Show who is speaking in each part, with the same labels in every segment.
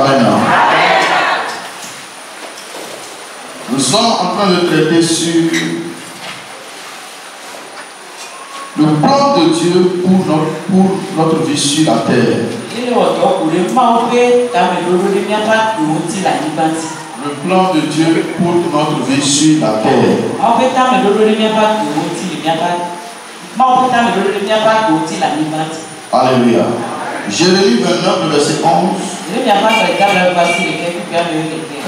Speaker 1: Amen. Nous sommes en train de traiter sur le plan de Dieu pour notre vie sur la terre. Le plan de Dieu pour notre vie sur la terre. Alléluia. Jérémie 29, le verset 11.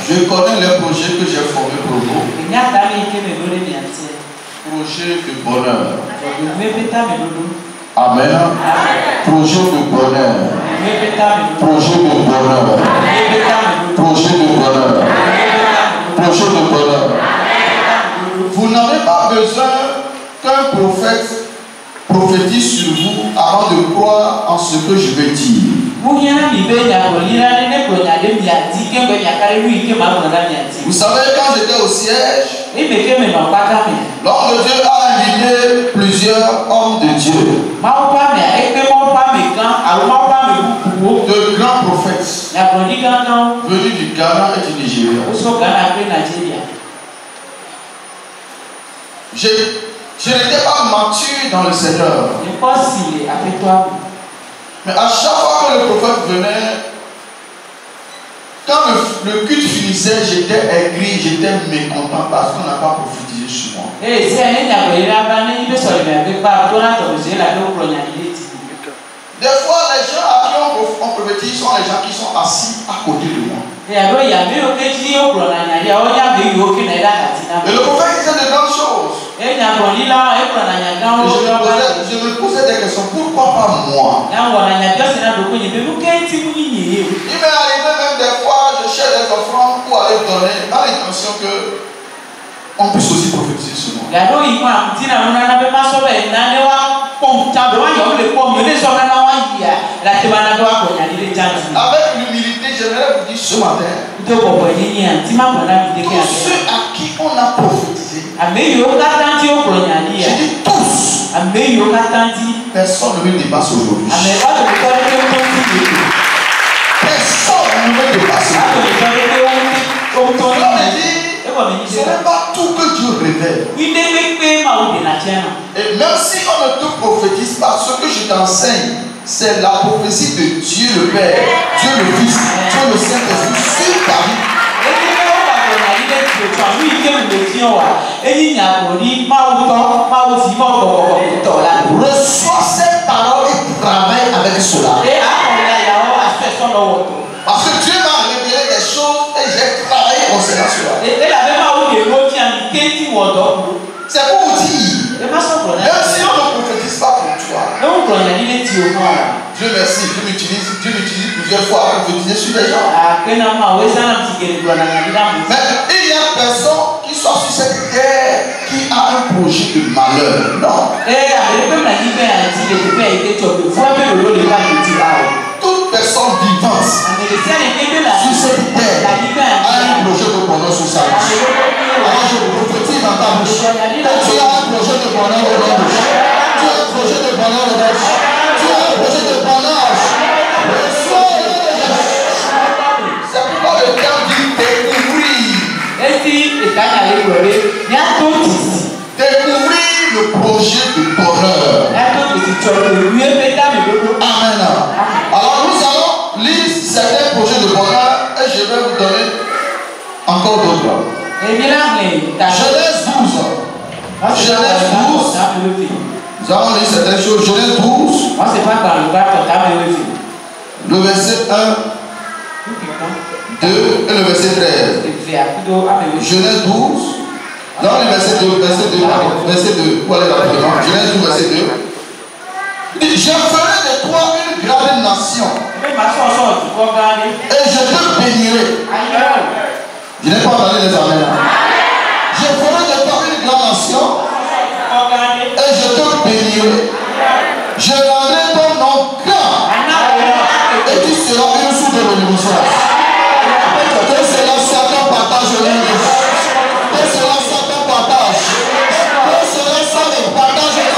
Speaker 1: Je connais les projets que j'ai formés pour vous. Projet de bonheur. Amen. Projet de bonheur. Projet de bonheur. Projet de bonheur. Projet de bonheur. Vous n'avez pas besoin qu'un prophète prophétise sur vous avant de croire en ce que je vais dire. Vous savez, quand j'étais au siège, l'homme de Dieu a invité plusieurs hommes de Dieu, de grands prophètes venus du Ghana et du Nigeria. Je n'étais pas mature dans le Seigneur. Mais à chaque fois que le prophète venait, quand le culte finissait, j'étais aigri, j'étais mécontent parce qu'on n'a pas prophétisé sur moi. Des fois, les gens à qui on prophétise sont les gens qui sont assis à côté de moi. Et le prophète disait de grandes choses. Et je me posais des questions. Pourquoi pas moi? Il m'est arrivé même des fois, je cherche des offrandes pour aller donner dans l'intention que on puisse aussi prophétiser sur moi. Avec l'humilité, j'aimerais vous dire ce matin, tous ceux à qui on a prophétisé, je dis tous, personne ne me dépasse aujourd'hui. Personne ne me dépasse aujourd'hui. Ce n'est pas tout que Dieu révèle. Et même si on ne te prophétise pas, ce que je t'enseigne, c'est la prophétie de Dieu le Père, Dieu le Fils, Dieu le Saint-Esprit sur ta vie. Reçois cette parole et travaille avec cela. Parce que Dieu m'a révélé des choses et j'ai travaillé concernant cela. C'est pour vous dire, même si on ne prophétise pas pour toi, Dieu merci, Dieu m'utilise plusieurs fois à prophétiser sur les gens. Mais il y a personne qui sort sur cette terre qui a un projet de malheur. Non. Toute personne vivante sur cette terre a un projet de bonheur sur sa vie. Alors je vous prophétise dans ta bouche. Tu as un projet de bonheur dans ta bouche. Tu as un projet de bonheur dans ta bouche. Tu as un projet de bonheur. C'est pourquoi le terme dit découvrir. Découvrir le projet de bonheur. Amen. Alors nous allons lire certains projets de bonheur et je vais vous donner encore d'autres. Genèse 12. Genèse 12. Nous allons lire certaines choses. Genèse 12. Le verset 1, 2 et le verset 13. Genèse 12. Dans le verset 2, verset 2, pour aller rapidement. Genèse 12, verset 2. Je ferai de toi une grande nation. Et je te bénirai. Je n'ai pas entendu les amens. Je ferai de toi une grande nation. Et je te bénirai. Je rendrai ton nom grand. Et tu seras une source de bénédiction. Et cela Satan partage le monde. Et cela Satan partage. Et cela Satan partage le monde.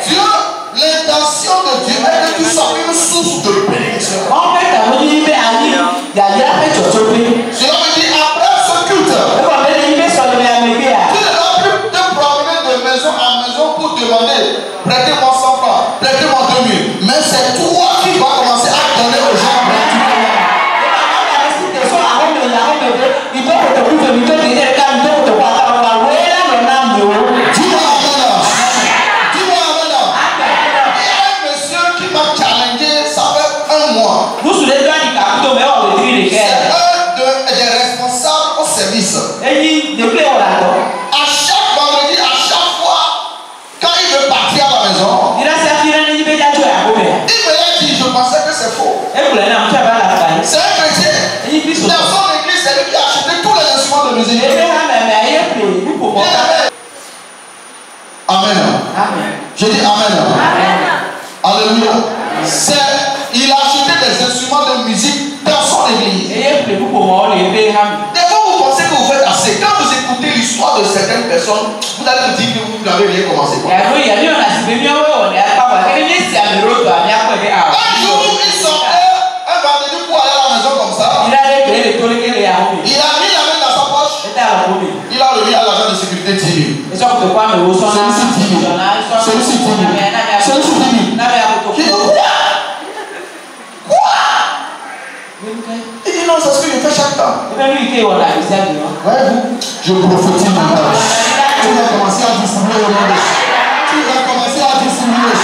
Speaker 1: Dieu, l'intention de Dieu est que tu sois une source de bénédiction. demander, prêtez-moi 100 francs, prêtez-moi 2000. Mais c'est toi qui vas commencer à donner aux gens gratuitement. Dis-moi amen. Dis-moi amen. Il y a un monsieur qui m'a challengé, ça fait un mois. C'est un des responsables au service. À chaque vendredi, à chaque fois, quand il veut partir à la maison, il me l'a dit, je pensais que c'est faux. C'est un chrétien. Dans son église, c'est lui qui a acheté tous les instruments de musique. Amen. Je dis amen. Alléluia. Il a acheté des instruments de musique dans son église. Des fois, vous pensez que vous faites assez. Quand vous écoutez l'histoire de certaines personnes, vous allez vous dire que vous n'avez rien commencé. Un jour, il sortait un vendredi pour aller à la maison comme ça. Il a mis la main dans sa poche. Il a remis à l'agent de sécurité 10 000. Celui-ci 10 000. Celui-ci 10 000. Celui-ci 10 000. Il dit quoi? Il dit non, c'est ce que je fais chaque temps. Voyez-vous, je prophétise maintenant. Tu vas commencer à distribuer le monde. Tu vas commencer à distribuer.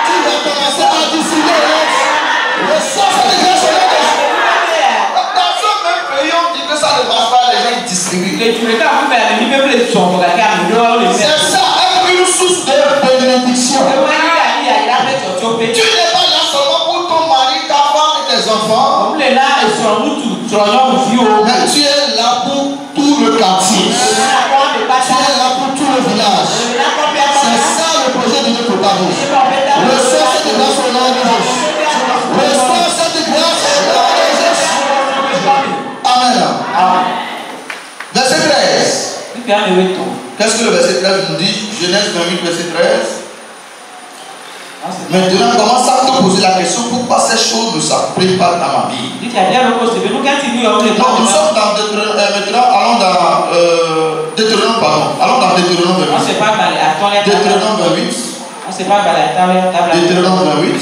Speaker 1: Tu vas commencer à distribuer. Le sang, c'est des grâces. Dans ce même pays, on dit que ça ne marche pas, les gens ils distribuent. C'est ça, une source de bénédiction. Tu n'es pas là seulement pour ton mari, ta femme et tes enfants. Mais tu es là pour tout le quartier. Tu es là pour tout le village. C'est ça le projet de Dieu pour ta vie. Reçois cette grâce au nom de Jésus. Reçois cette grâce au nom de Jésus. Amen. Verset 13. Qu'est-ce que le verset 13 nous dit? Genèse 28, verset 13. Maintenant, commence à te poser la question pourquoi ces choses ne s'appliquent pas dans ma vie. Non, nous sommes dans maintenant, allons dans Deutéronome, pardon. Allons dans Deutéronome 28. Deutéronome 28. Deutéronome 28.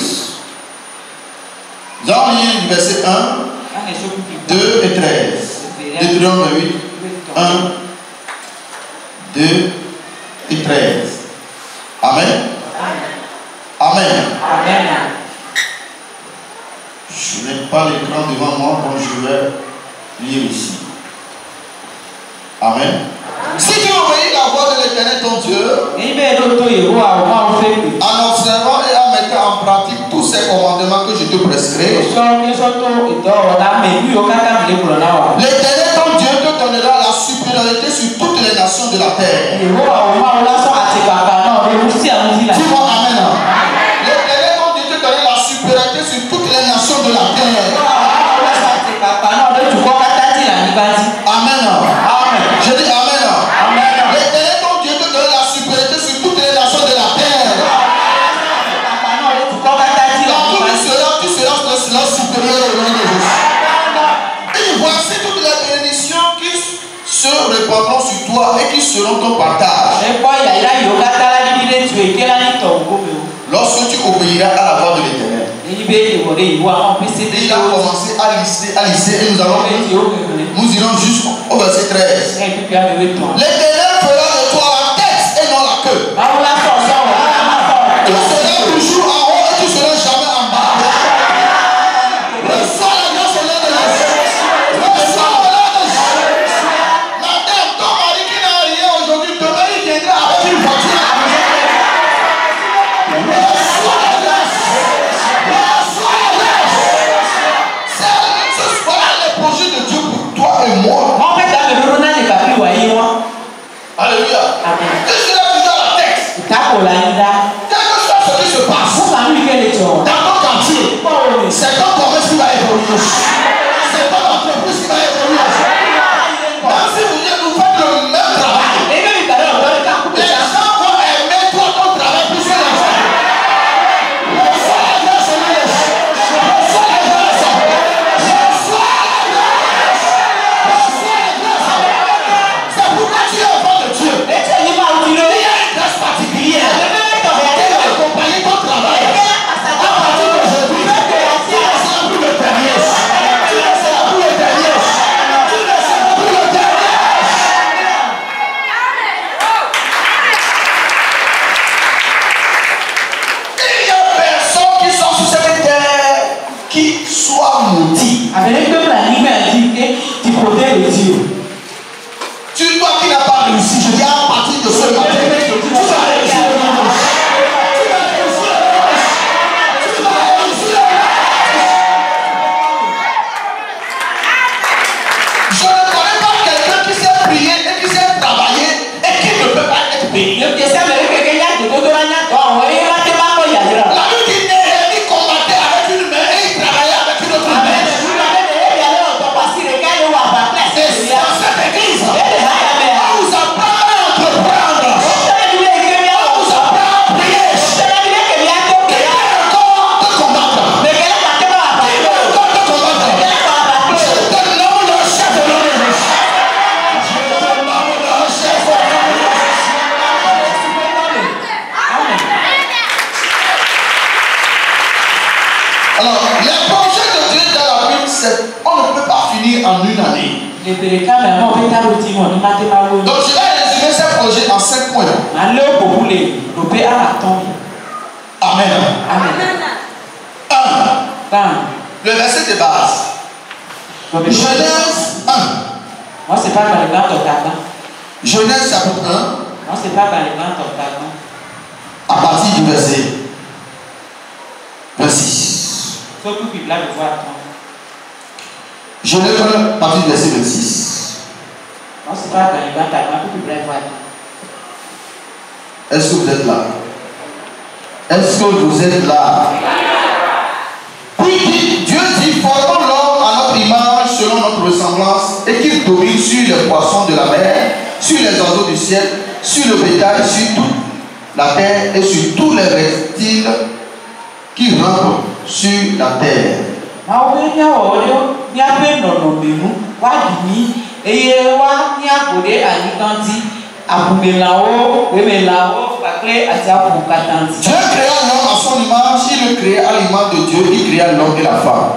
Speaker 1: Nous allons lire du verset 1, 2 et 13. Deutéronome 28, 1, 2 et 13. Amen. Amen. Je n'ai pas l'écran devant moi, donc je vais lire ici. Amen. Si tu obéis la voix de l'Éternel ton Dieu, en observant et en mettant en pratique tous ces commandements que je te prescris, l'Éternel ton Dieu te donnera la supériorité sur toutes les nations de la terre. Dis-moi amen. L'Éternel ton Dieu te donnera la supériorité sur toutes les nations de la terre. Amen. Je dis amen. L'Éternel ton Dieu te donnera la supériorité sur toutes les nations de la terre. Tu seras supérieur au nom de Jésus. Et voici toutes les bénédictions qui se répandront sur toi et qui seront ton partage. Lorsque tu obéiras à la voix de l'Éternel. Il a commencé à lister et nous irons jusqu'au verset 13. L'Éternel fera de toi la tête et non la queue. Tu seras toujours en haut et tu seras jamais en bas. Reçois la grâce au nom de Jésus. Reçois au nom de Jésus. Madame, ton mari qui n'a rien aujourd'hui, demain il viendra avec une voiture. Reçois la grâce. Reçois la grâce. Voilà les projets de Dieu pour toi et moi. réussir. Je dis à partir de ce matin, tu vas réussir. Je ne connais pas quelqu'un qui sait prier et qui sait travailler et qui ne peut pas être béni. La Bible dit Néhémie combattait avec une main et il travaillait avec une autre main. C'est dans cette église. On vous apprend à entreprendre. On vous apprend à prier. Qui veut encore te combattre? Qui veut encore te combattre? Je te nomme le chef de l'Église. Je te nomme le chef de l'Église. Alors, les projets de Dieu dans la Bible, on ne peut pas finir en une année. Donc, je vais résumer ces projets en 5 points. Amen. Le verset de base. Genèse 1.
Speaker 2: Moi, c'est pas dans les grands octagons.
Speaker 1: Genèse chapitre 1.
Speaker 2: Moi, c'est pas dans les grands octagons.
Speaker 1: À partir du verset 26. Genèse 1, à partir du verset 26.
Speaker 2: Moi, c'est pas dans les grands octagons.
Speaker 1: Est-ce que vous êtes là? Est-ce que vous êtes là? Puis Dieu dit, formons l'homme à notre image, selon notre ressemblance, et qu'il domine sur les poissons de la mer, sur les oiseaux du ciel, sur le bétail, sur toute la terre et sur tous les reptiles qui rampent sur la terre.
Speaker 2: Dieu créa
Speaker 1: l'homme à son image, il le créa à l'image de Dieu, il créa l'homme et la femme.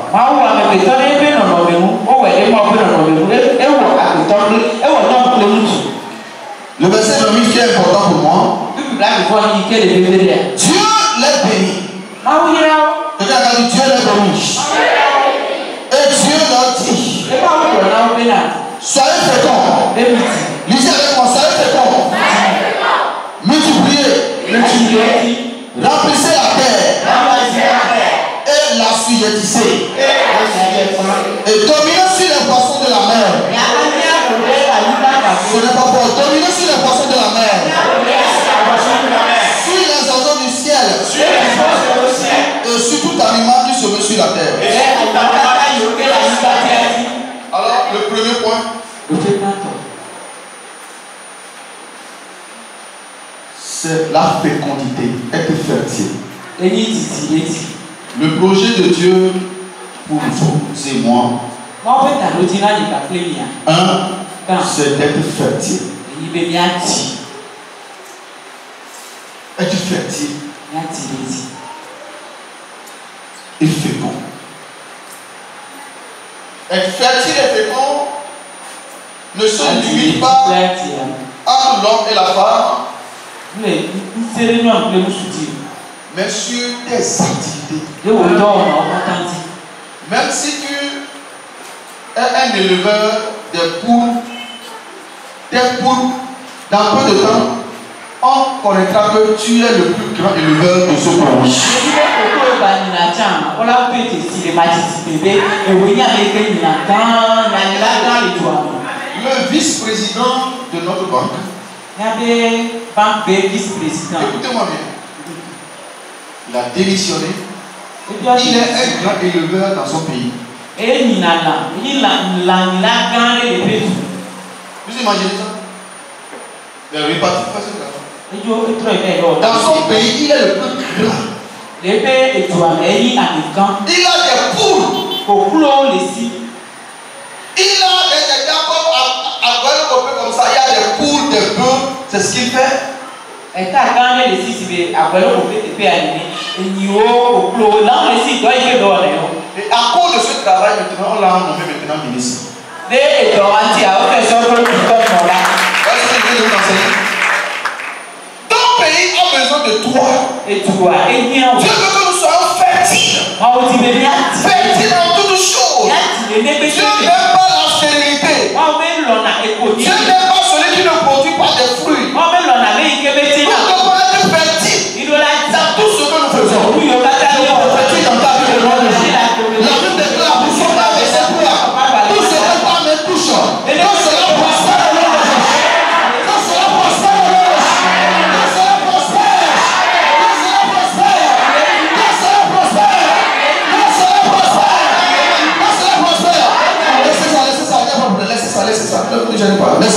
Speaker 1: Le verset 28 qui est important pour moi. Dieu les bénit. Quelqu'un a dit Dieu les bénit. Et Dieu leur dit, soyez féconds. Lisez avec moi, soyez féconds. Multipliez. Remplissez la terre. Et l'assujettissez. Et dominez sur les poissons de la mer. Ce n'est pas fort. Dominez sur les poissons de la mer. Sur les oiseaux du ciel. Et sur tout animal qui se met sur la terre. Alors, le premier point, c'est la fécondité, être fertile. Le projet de Dieu pour vous et moi, c'est d'être fertile. Être fertile et fécond. Être fertile et fécond ne se limite pas entre l'homme et la femme, mais sur tes activités. Même si tu es un éleveur de poules, tes poules, dans peu de temps, on connaîtra que tu es le plus grand éleveur de ce pays. Le vice-président de notre banque, écoutez-moi bien, il a démissionné. Il est un grand éleveur dans son pays. Vous imaginez ça? Il est réparti dans son pays, il est le plus grand. Il a des poules. Il a des gars comme ça, il y a des poules, des bœufs. C'est ce qu'il fait. Et à cause de ce travail, maintenant, on l'a nommé maintenant ministre. Ton pays a besoin de toi. Dieu veut que nous soyons fertiles. Fertiles en toutes choses. Dieu n'aime pas la stérilité. Dieu n'aime pas celui qui ne produit pas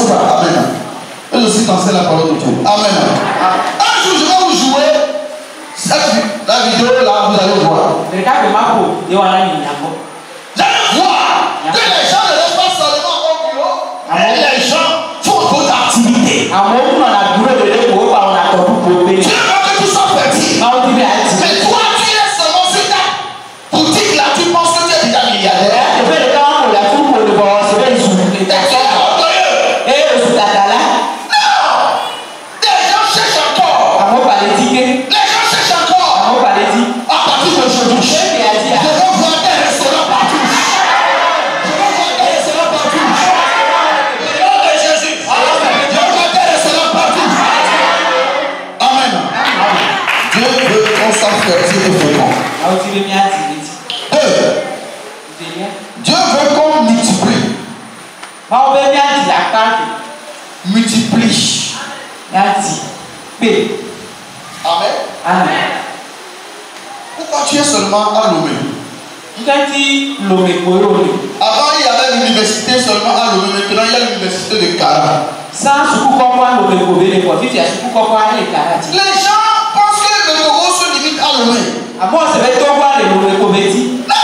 Speaker 1: ça. Amen. Et aussi danser la parole de Dieu. Amen. Un jour, je vais vous jouer la vidéo là, vous allez voir. Vous allez voir que les gens ne restent pas seulement au bureau, et les gens font d'autres activités. Dieu veut que tu sois fertile. Mais toi, tu es seulement sur ta boutique là, tu penses que tu es déjà milliardaire. Dieu veut qu'on multiplie. Multiplie. Amen.
Speaker 2: Amen.
Speaker 1: Pourquoi tu es seulement à Lomé? Avant, il y avait l'université seulement à Lomé. Maintenant, il y a l'université de Kara. Les gens pensent que le Togo se limite à Lomé. Non!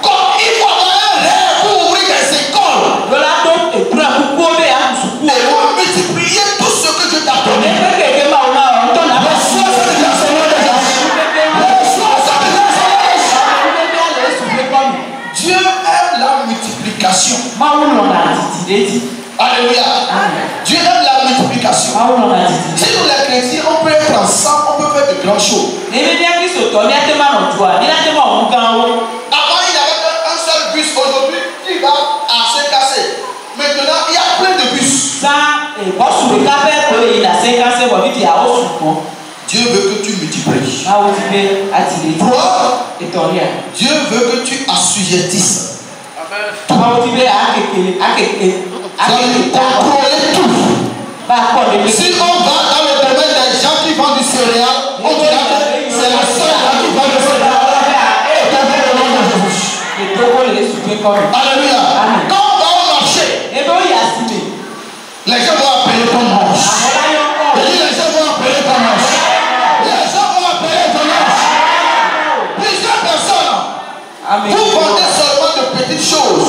Speaker 1: Comme il faut avoir un rêve pour ouvrir des écoles. Et pour multiplier tout ce que Dieu t'a donné. Dieu aime la multiplication. Alléluia. Dieu aime la multiplication. Si nous les chrétiens, on peut être ensemble, on peut faire de grandes choses. Avant, il y avait un seul bus. Aujourd'hui, il va à CKC. Maintenant, il y a plein de bus. Dieu veut que tu multiplies. Dieu veut que tu assujettisses. Contrôler tout. Si on va dans le domaine des gens qui vendent du céréal, on dira que c'est la seule qui vend du céréal. Alléluia. Quand on va au marché, les gens vont appeler ton manche. Les gens vont appeler ton manche. Les gens vont appeler ton manche. Plusieurs personnes. Vous vendez seulement de petites choses.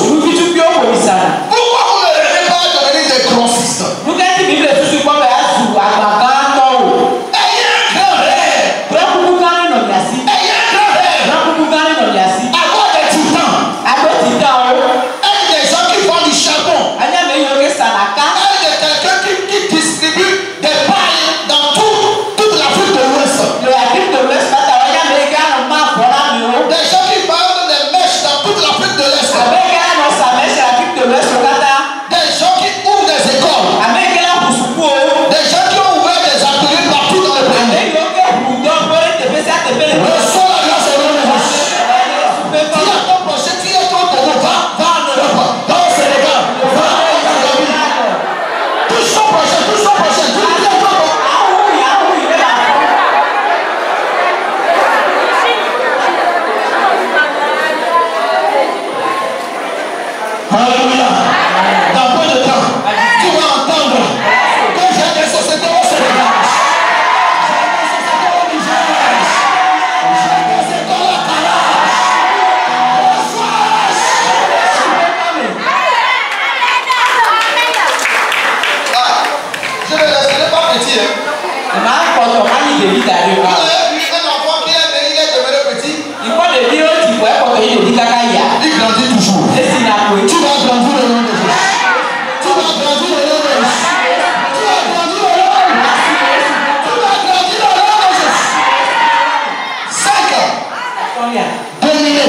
Speaker 1: Pourquoi vous ne rêvez pas de devenir des grossistes? Ayez un grand rêve. Ayez un grand rêve. Avoir des titans. Ayez des gens qui vendent du charbon. Ayez quelqu'un qui distribue des pailles dans toute l'Afrique de l'Ouest. Des gens qui vendent des mèches dans toute l'Afrique de l'Est. Des gens qui ouvrent des écoles. Des gens qui ont ouvert des ateliers partout dans le pays. Reçois la grâce au nom de Jésus. Tu as ton projet, tu es ton Togo, va en Europe, va au Sénégal, va en Gambie. Touche ton projet, touche ton projet. Alléluia. Dans peu de temps, tu vas entendre que j'ai des sociétés au Sénégal. J'ai des sociétés au Niger. J'ai des écoles à Kara. Je ne laisserai pas petit. Vous avez vu un enfant qui est né, il est devenu petit. Il grandit toujours. Tu vas grandir le nom de Jésus. Tu vas grandir le nom de Jésus. Tu vas grandir le nom de Jésus. Tu vas grandir le nom de Jésus. 5 ans. Dominer.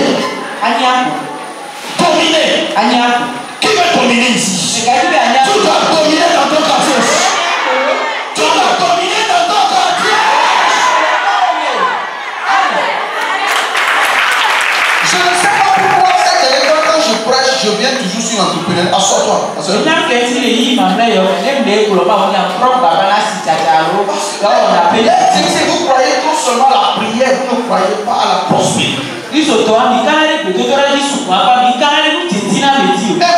Speaker 1: Qui veut dominer ici? Tu dois dominer dans ton quartier. Tu dois dominer dans ton quartier. Je ne sais pas pourquoi cette année, quand je prêche, je viens toujours sur l'entrepreneur. Assois-toi. Si vous croyez non seulement à la prière, vous ne croyez pas à la prospérité. Et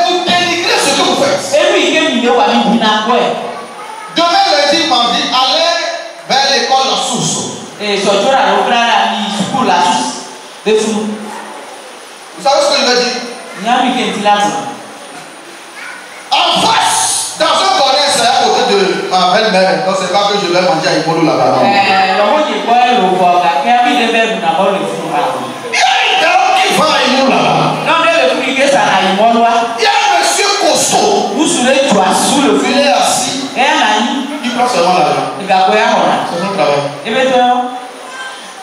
Speaker 1: vous dénigrez ce que vous faites. Demain lundi, mardi, allez vers l'école La Source.
Speaker 2: Et surtout la school La Source.
Speaker 1: Vous savez ce que je veux dire? En face, dans un corner, c'est à côté de ma belle-mère. Donc c'est pas que je vais manger à Imolo là-bas. Il y a une dame qui va à Imolo là-bas. Il y a un monsieur costaud. Il est assis. Il prend seulement l'argent. C'est son travail.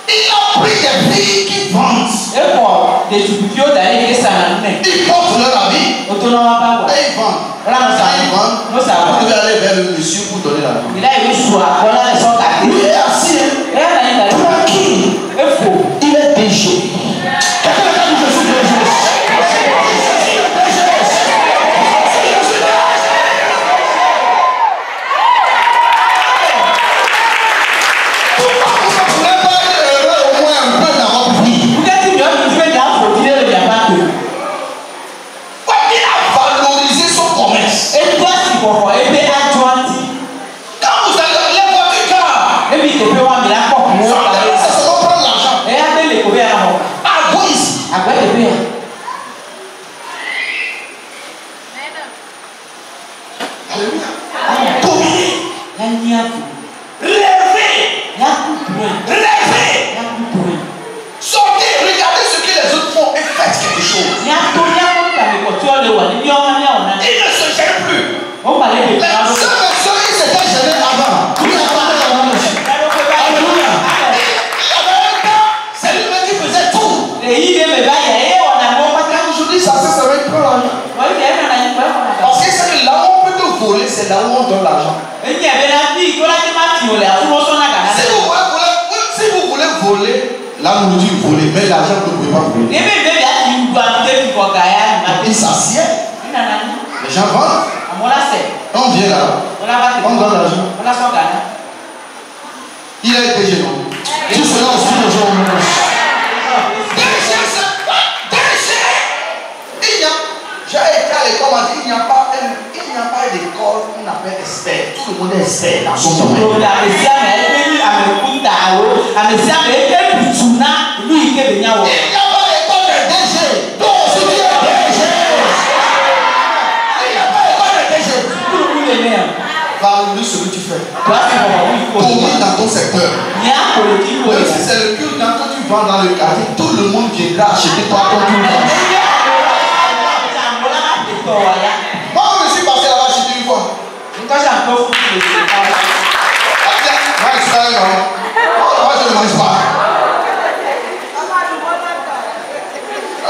Speaker 1: Il a pris des filles qui vendent. Ils portent leur habit. Et ils vendent. Quand ils vendent, vous devez aller vers le monsieur pour donner l'argent. Lui est assis. Tranquille. Il est déchiré. Sortez, regardez ce que les autres font et faites quelque chose. Ils ne se gênent plus. Les hommes et soeurs, ils s'étaient gênés avant. Alléluia. Il y avait un temps, c'est lui-même qui faisait tout. Aujourd'hui, ça se serait plus l'argent. Parce que c'est là où on peut te voler, c'est là où on donne l'argent. Si vous voulez voler, la nourriture voler, mais l'argent vous ne pouvez pas voler. Il s'assied. Les gens vendent. On vient là. On donne l'argent. Il a été gênant. Tout cela aussi aujourd'hui. J'ai été à l'école, on m'a dit il n'y a pas d'école qu'on appelle expert. Tout le monde est expert dans son domaine. Il n'y a pas d'école de DG. Donc, c'est bien DG. Il n'y a pas d'école de DG. Valorise ce que tu fais. Domine dans ton secteur. Même si c'est le culte quand tu vas dans le quartier, tout le monde viendra acheter toi ton culte. Moi, je suis passé là-bas acheter une fois. Moi, je ne mange pas.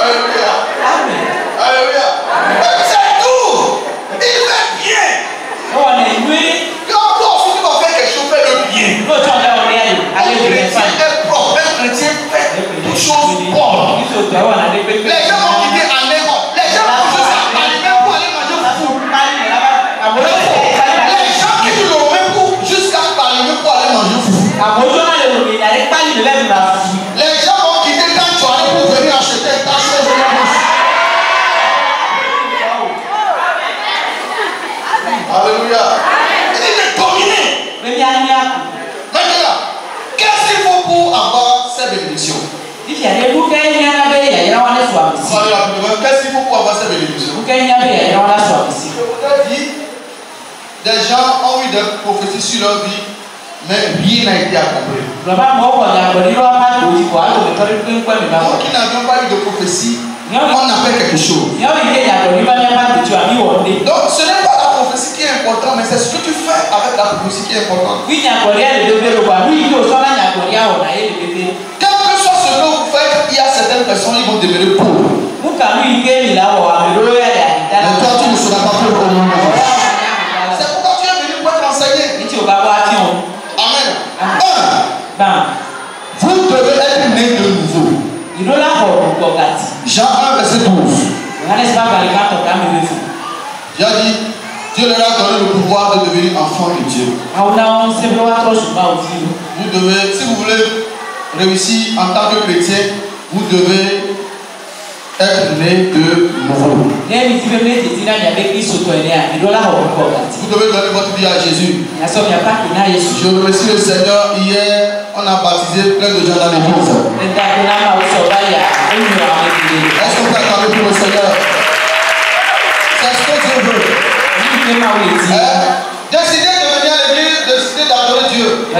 Speaker 1: Alléluia. Alléluia. C'est tout. Il fait bien. Quand toi aussi tu vas faire quelque chose, fais le bien. Un chrétien est propre. Un chrétien fait des choses bonnes. Les gens vont quitter en Europe. Les gens vont jusqu'à Paris même pour aller manger fou. Les gens quittent le même pour jusqu'à Paris même pour aller manger fou. Les gens vont quitter quand tu arrives pour venir acheter ta chose de la bouche. Alléluia. Il dit de dominer. Maintenant, qu'est-ce qu'il faut pour avoir cette bénédiction? Qu'est-ce qu'il faut pour avoir cette bénédiction? Je voudrais dire, des gens ont eu des prophéties sur leur vie, mais rien n'a été accompli. Donc, qui n'avaient pas eu de prophétie, on a fait quelque chose. Donc, ce n'est pas la prophétie qui est importante, mais c'est ce que tu fais avec la prophétie qui est importante. Quel que soit ce que vous faites, il y a certaines personnes qui vont demeurer pauvres. Mais toi, tu ne seras pas pauvre au monde. C'est pourquoi tu es venu pour être enseigné. Amen. Vous devez être né de nouveau. Jean 1, verset 12. J'ai dit, Dieu leur a donné le pouvoir de devenir enfant de Dieu. Vous devez, si vous voulez réussir en tant que chrétien, vous devez être né de nouveau. Vous devez donner votre vie à Jésus. Je remercie le Seigneur. Hier, on a baptisé plein de gens dans l'église. Est-ce qu'on peut acclamer pour le Seigneur? C'est ce que Dieu veut. Décidez de venir à l'église, décidez d'adorer Dieu. Que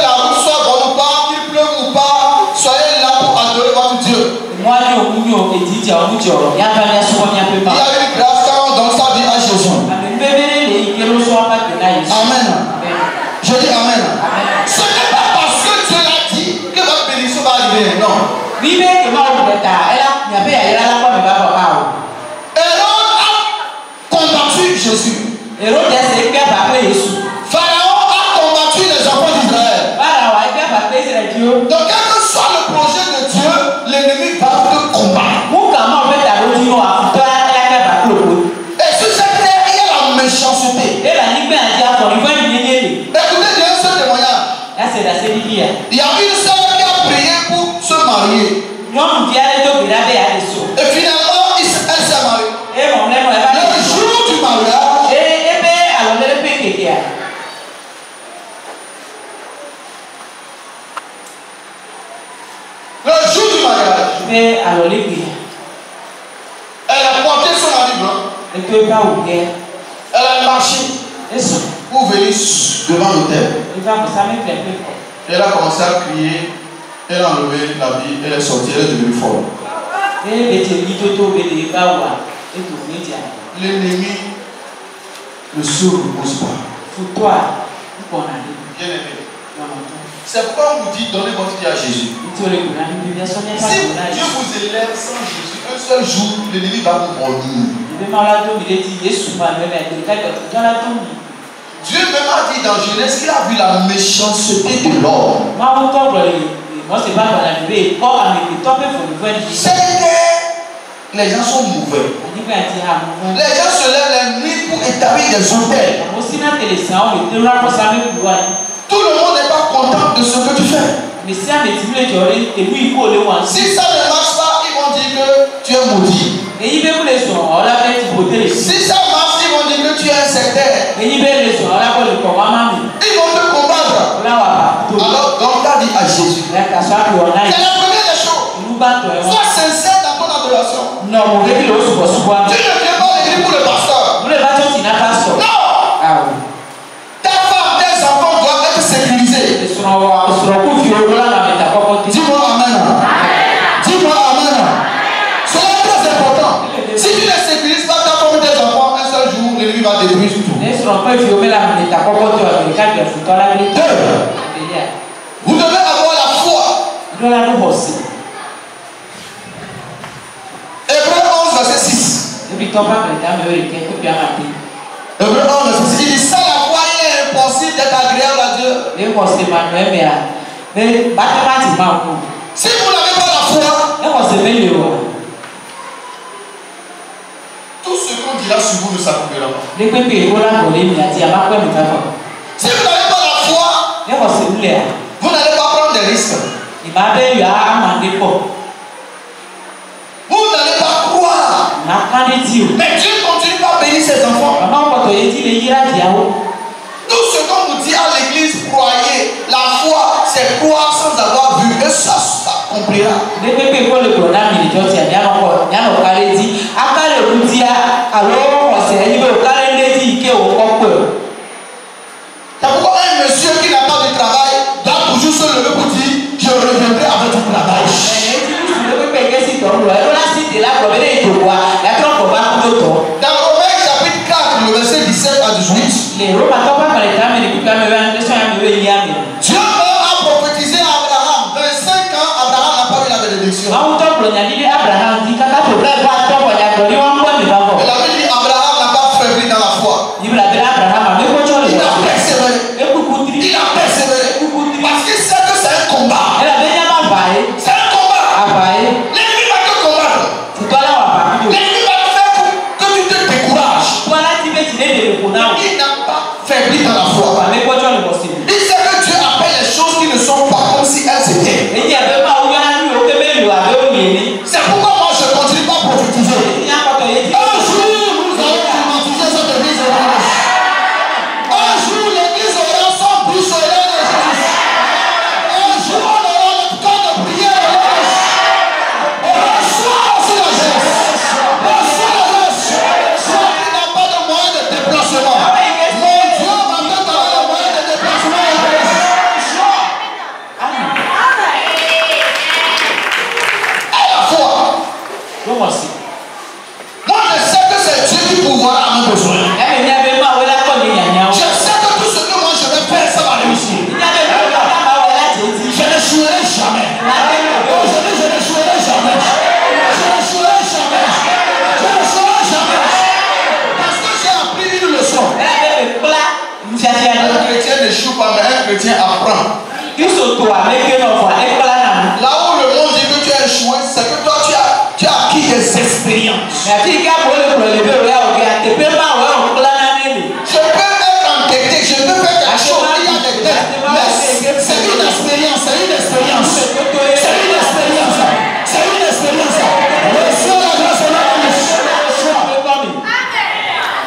Speaker 1: la route soit bonne ou pas, qu'il pleuve ou pas, soyez là pour adorer votre Dieu. Il y a une grâce quand on donne sa vie à Jésus. Amen. Je dis Amen. Ce n'est pas parce que Dieu l'a dit que votre bénédiction va arriver. Non. Hérode a combattu Jésus. Pharaon a combattu les enfants d'Israël. Donc, quel que soit le projet de Dieu, l'ennemi va te combattre. Et sur cette terre, il y a la méchanceté. Écoutez bien ce témoignage. Il y a une sœur qui a prié pour se marier. Et finalement, elle s'est mariée. Le jour du mariage, elle a porté son habit blanc. Elle a marché pour venir devant l'autel. Elle a commencé à crier. Elle a enlevé l'habit. Elle est sortie. Elle est devenue folle. L'ennemi ne se repose pas. Bien aimé. C'est pourquoi on vous dit donnez votre vie à Jésus. Si Dieu vous élève sans Jésus, un seul jour, l'ennemi va vous mordre. Dieu même a dit dans Genèse qu'il a vu la méchanceté de l'homme. Les gens sont mauvais. Les gens se lèvent la nuit pour établir des hôtels. Tout le monde n'est pas content de ce que tu fais. Si ça ne marche pas, ils vont dire que tu es maudit. Si ça marche, ils vont dire que tu es un sectaire. Ils vont te combattre. Alors, donc, tu as dit à Jésus. C'est la première des choses. Sois sincère dans ton adoration. Tu ne viens pas à l'église pour le pasteur. Non. Ta femme, tes enfants doivent être sécurisés. Dis-moi Amen. Dis-moi Amen. C'est très important. Si tu ne sécurises pas ta femme et tes enfants, un seul jour, l'ennemi va détruire tout. Vous devez avoir la foi. Hébreu 11, verset 6. Hébreu 11, verset 6. Il dit sans la foi, il est impossible d'être agréable à Dieu. Si vous n'avez pas la foi, tout ce qu'on dira sur vous ne s'accomplira pas. Si vous n'avez pas la foi, vous n'allez pas prendre des risques. Vous n'allez pas croire. Mais Dieu continue par bénir ses enfants. Tout ce qu'on nous dit à l'église, croyez. La foi, c'est croire sans avoir vu. Et ça s'accomplira. C'est pourquoi un monsieur qui n'a pas de travail doit toujours se lever pour dire je reviendrai avec du travail. Dans Romains chapitre 4, le verset 17 à 18, Dieu a prophétisé à Abraham. Dans les 5 ans, Abraham n'a pas eu la bénédiction. Il avait dit Abraham n'a pas faibli dans la foi. Il a persévéré. Parce qu'il sait que c'est un combat. C'est un combat. L'ennemi va te combattre. L'ennemi va te faire que tu te décourages. Il n'a pas faibli dans la foi. Il sait que Dieu appelle les choses qui ne sont pas comme si elles étaient. chrétien apprend. Là où le monde dit que tu as échoué, c'est que toi tu as acquis des expériences. Je peux être entêté, je peux faire quelque chose, il y a des tests, mais c'est une expérience, c'est une expérience. C'est une expérience. C'est une expérience. Reçois la grâce de la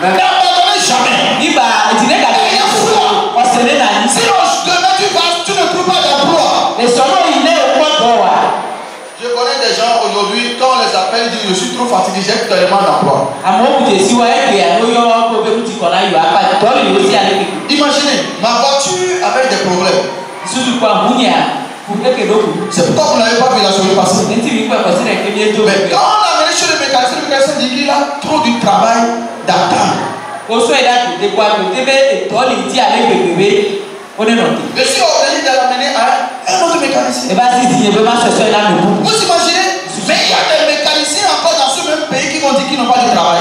Speaker 1: n'abandonnez jamais. Sinon, demain tu ne trouves pas d'emploi. Je connais des gens aujourd'hui, quand on les appelle, ils disent je suis trop fatigué, j'ai tellement d'emploi. Imaginez, ma voiture avait des problèmes. C'est pourquoi vous n'avez pas vu la semaine passée. Mais quand on l'a amené chez le mécanicien dit qu'il a trop de travail d'attendre. Et si on venait de l'amener à un autre mécanicien. Vous imaginez? Mais il y a des mécaniciens encore dans ce même pays qui vont dire qu'ils n'ont pas de travail.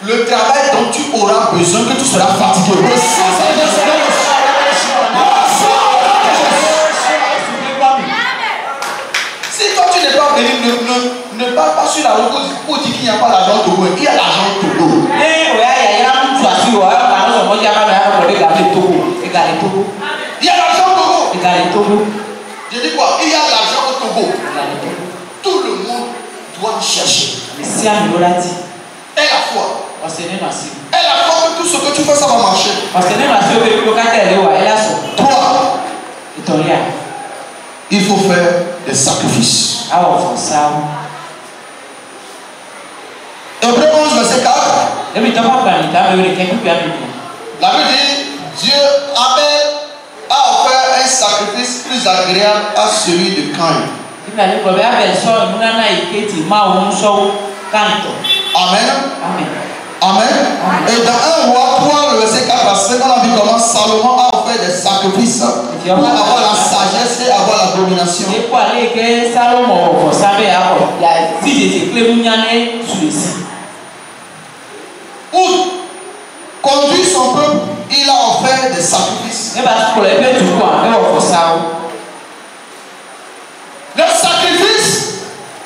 Speaker 1: Le travail dont tu auras besoin, que tu seras fatigué. Si toi tu n'es pas venu, ne parle pas sur la route pour dire qu'il n'y a pas l'argent au Togo. Il y a l'argent au Togo. Il y a l'argent au Togo. Je dis quoi? Il y a l'argent au Togo. Tout le monde doit chercher. Et la foi. Et la foi que tout ce que tu fais, ça va marcher. 3. Il faut faire des sacrifices. Hébreux 11, verset 4. La Bible dit, Dieu Abel a offert un sacrifice plus agréable à celui de Caïn. Amen. Amen. Et dans 1 roi 3, le verset 4 à 5, on a vu comment Salomon a offert des sacrifices pour avoir la sagesse et avoir la domination. Pour conduire son peuple, il a offert des sacrifices. Le sacrifice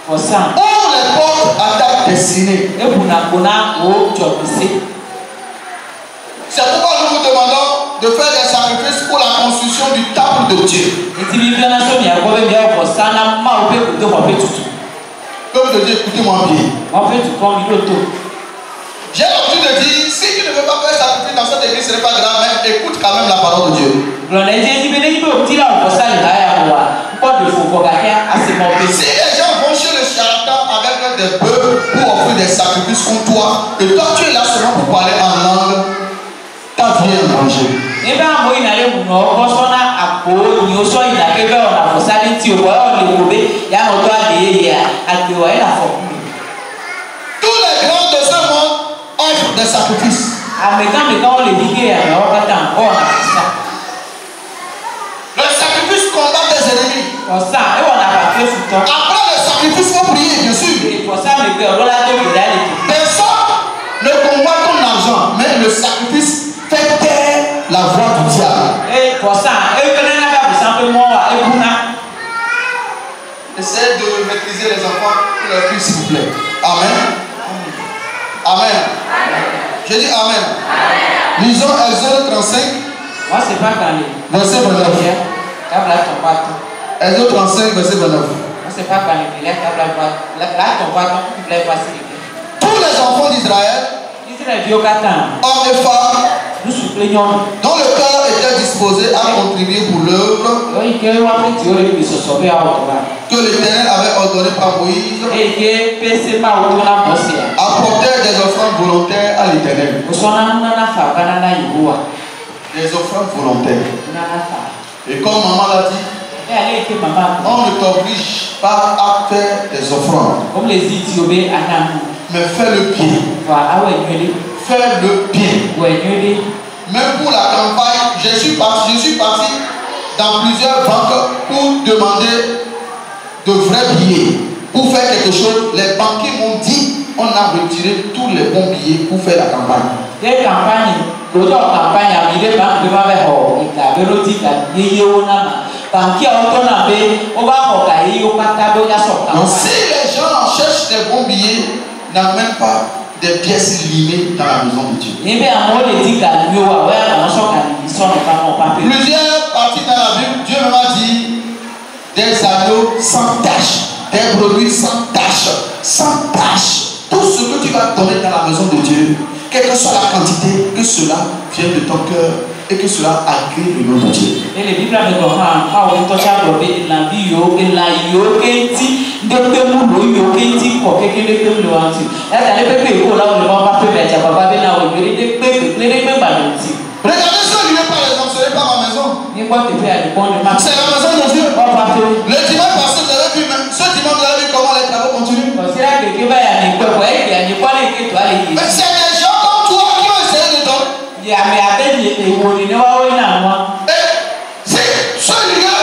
Speaker 1: ouvre les portes à ta destinée. C'est pourquoi nous vous demandons de faire des sacrifices pour la construction du temple de Dieu. Peuple de Dieu, écoutez-moi bien. J'ai l'habitude de dire, si tu ne veux pas faire sacrifice dans cette église, ce n'est pas grave, mais écoute quand même la parole de Dieu. Si les gens vont chez le charlatan avec des bœufs pour offrir des sacrifices contre toi, et toi tu es là seulement pour parler en langue, ta vie est en danger. Tous les grands de ce monde offrent des sacrifices. Le sacrifice combat tes ennemis. Après le sacrifice, il faut prier, bien sûr. Personne ne combat ton argent, mais le sacrifice fait taire la voix du diable. Essayez de maîtriser les enfants pour leur cri, s'il vous plaît. Amen. Amen. Je dis Amen. Lisons Exode 35. Verset 29. Exode 35, verset 29. Tous les enfants d'Israël, hommes et femmes, dont le cœur était disposé à contribuer pour l'œuvre que l'Éternel avait ordonné par Moïse, apportèrent des offrandes volontaires à l'Éternel. Des offrandes volontaires. Et comme maman l'a dit, on ne t'oblige pas à faire des offrandes, mais fais le bien. Fais le bien. Même pour la campagne, je suis parti dans plusieurs banques pour demander de vrais billets. Pour faire quelque chose, les banquiers m'ont dit on a retiré tous les bons billets pour faire la campagne.
Speaker 2: L'autre campagne a mis les banques de ma mère, il a véroti la vieille onama. Banquier autonomé, on va regarder au patabo ya son.
Speaker 1: Donc si les gens cherchent des bons billets, n'amènent pas des pièces limées dans la maison de Dieu. Plusieurs parties dans la Bible, Dieu m'a dit des agneaux sans tache, des brebis sans tache, sans tache. Tout ce que tu vas donner dans la maison de Dieu, quelle que soit la quantité, que cela vienne de ton cœur et que cela agrée le nom de Dieu.
Speaker 2: Et les Bibles me disent la vie yo et la yo kenti de temu lo yo kenti ko kekele temu lo anti. Et ça ne peut pas ko là on ne va pas faire ça papa ben na o gere de pe le ba nti.
Speaker 1: Regardez ça, il n'est pas les hommes, ce n'est pas ma maison.
Speaker 2: Ni quoi te faire le bon de ma.
Speaker 1: C'est la maison de Dieu. Le dimanche passé, vous avez vu, ce dimanche, vous avez vu comment les travaux continuent.
Speaker 2: C'est là que va y a ni quoi et il y a ni quoi les que toi les.
Speaker 1: Mais c'est des gens comme toi qui ont essayé de donner.
Speaker 2: Il y a mais avec les woni ne wa na moi.
Speaker 1: Si ce lieu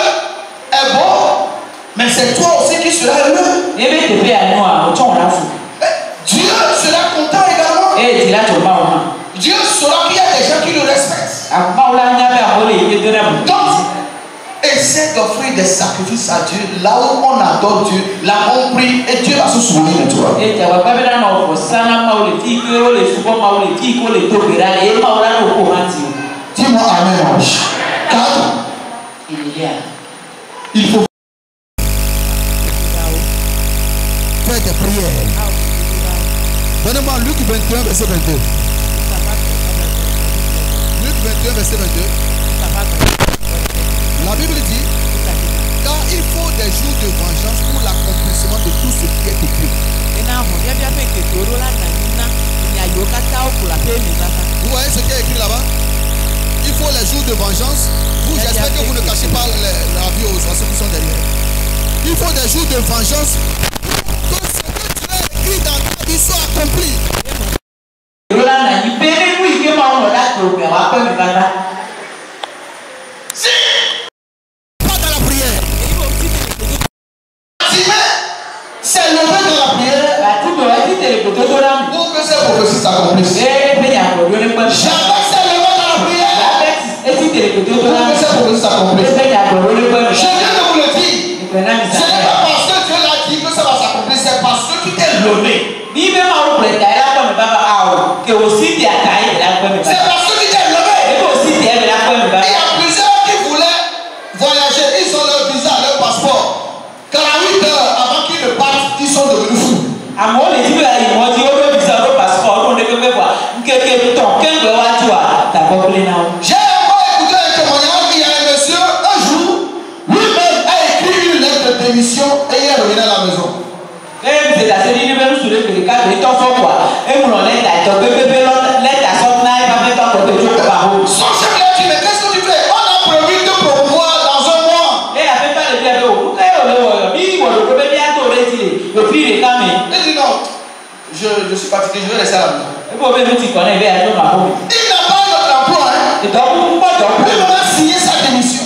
Speaker 1: est bon, mais c'est toi aussi qui seras heureux.
Speaker 2: Et bien te faire moi, on t'en a fou.
Speaker 1: Dieu sera content également.
Speaker 2: Et tu l'as tout mal.
Speaker 1: Dieu saura qu'il y a des gens qui le respectent. Donc, essaie d'offrir des sacrifices à Dieu là où on adore Dieu, là où on prie et Dieu va se souvenir de toi. Dis-moi amen, ange. Car il faut faire des prières. Donnez-moi Luc 21, verset 22. Luc 21, verset 22. La Bible dit, car il faut des jours de vengeance pour l'accomplissement de tout ce qui est écrit. Vous voyez ce qui est écrit là-bas? Il faut les jours de vengeance. Vous, j'espère que vous ne cachez pas la vie aux ceux qui sont derrière. Il faut des jours de vengeance pour que ce que tu as écrit dans ta vie soit accompli. Si pas dans la prière, c'est levé dans la prière pour que ces prophéties s'accomplissent. Jamais c'est levé dans la prière pour que ces prophéties s'accomplissent. Je viens de vous le dire. Ce n'est pas parce que Dieu l'a dit que ça va s'accomplir, c'est parce que tu t'es levé. C'est parce que tu t'es levé. Il y a plusieurs qui voulaient voyager, ils ont leur visa, leur passeport. 48 heures avant qu'ils ne partent, ils sont devenus fous. J'ai encore écouté un témoignage, il y a un monsieur, un jour, lui-même a écrit une lettre de démission et il est revenu à la maison. Son chef lui a dit, mais qu'est-ce que tu fais? On a prévu de promouvoir dans un mois. Il dit non, je suis fatigué, je vais rester à la maison. Il n'a pas d'autre emploi. Il va signer sa démission. Ça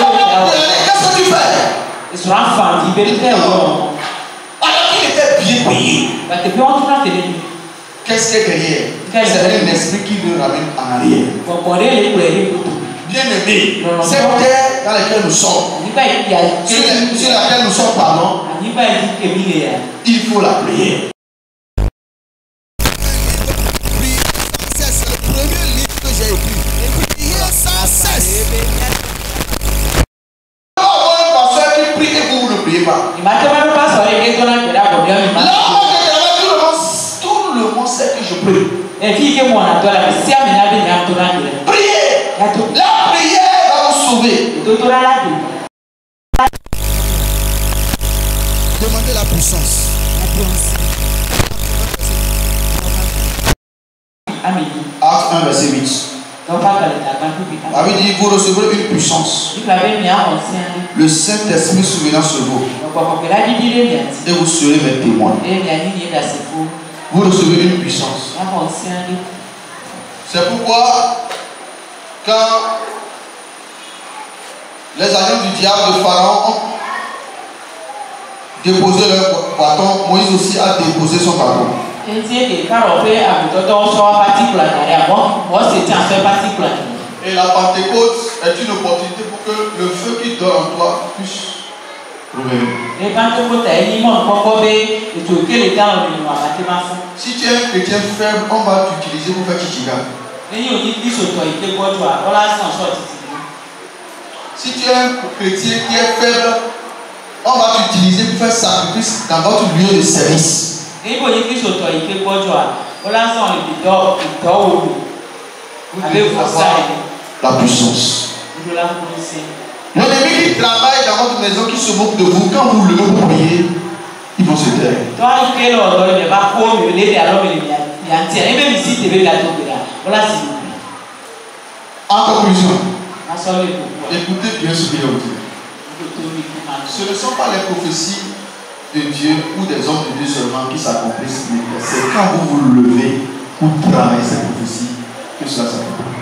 Speaker 1: va qu'est-ce que tu fais? Alors qu'il était bien payé. Qu'est-ce qu'il y a derrière? C'est un esprit qui le ramène en arrière. Bien aimé, cette terre dans laquelle nous sommes, sur laquelle nous sommes, pardon, il faut la prière. C'est le premier livre que j'ai écrit. Prier sans cesse. Là où un pasteur qui prie et vous ne priez pas. Là où tout le monde sait que je prie. Priez. La prière va vous sauver. Demandez la puissance. Acte 1, verset 8. La Bible dit, vous recevrez une puissance. Le Saint-Esprit souvenant sur vous. Et vous serez mes témoins. Vous recevez une puissance. C'est pourquoi, quand les agents du diable de Pharaon ont déposé leur bâton, Moïse aussi a déposé son bâton. Et la Pentecôte est une opportunité pour que le feu qui dort en toi puisse revenir. Si tu es un chrétien faible, on va t'utiliser pour faire chichiga. Si tu es un chrétien qui est faible, on va t'utiliser pour faire sacrifice dans votre lieu de service. La puissance. L'ennemi qui travaille dans votre maison, qui se moque de vous, quand vous le priez, il faut se taire. En conclusion, écoutez bien ce qu'il a dit. Ce ne sont pas les prophéties de Dieu ou des hommes de Dieu seulement qui s'accomplissent, mais c'est quand vous vous levez pour travailler ces prophéties que cela s'accomplit.